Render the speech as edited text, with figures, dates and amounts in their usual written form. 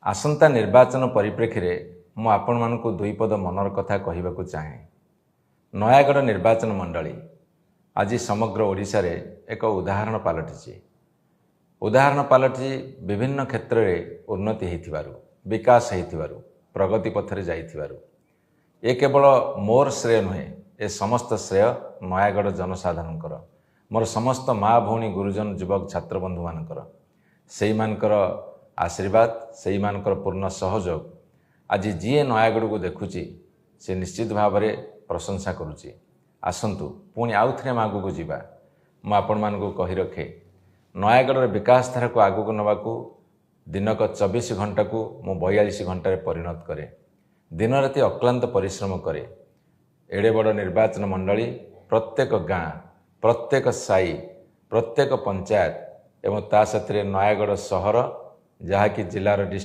आसंता निर्वाचन परिप्रेक्षी रे मु आपण मानकु दुई पद मनर कथा कहबाकू चाहे। नयागढ़ निर्वाचन मंडली आज समग्र ओडिशा रे एक उदाहरण पलटि विभिन्न क्षेत्र में उन्नति होइथिबारु, विकास होइथिबारु, प्रगति पथरे जाइथिबारु ये केवल मोर श्रेय नुहे, ए समस्त श्रेय नयागढ़ जनसाधारणकर, मोर समस्त माँ भौणी गुरुजन युवक छात्र बंधु मानकर सेई मानकर आशीर्वाद, सेई मानकर पूर्ण सहयोग आज जी नयागढ़ को देखुची से निश्चित भाव में प्रशंसा करुची। आसंतु पुणी आउ थे आगू को जीवा। मु आपण मानकु कहि रखे नयागढ़ विकास धारा को आगू नवाकू दिनक 24 घंटा को मु 42 घंटे परिणत करे, दिन राति अक्लांत परिश्रम करे। एड़े बड़ निर्वाचन मंडली प्रत्येक गाँ, प्रत्येक साई, प्रत्येक पंचायत एवं ता साथी नयागढ़ सहर जहाँकि जिलार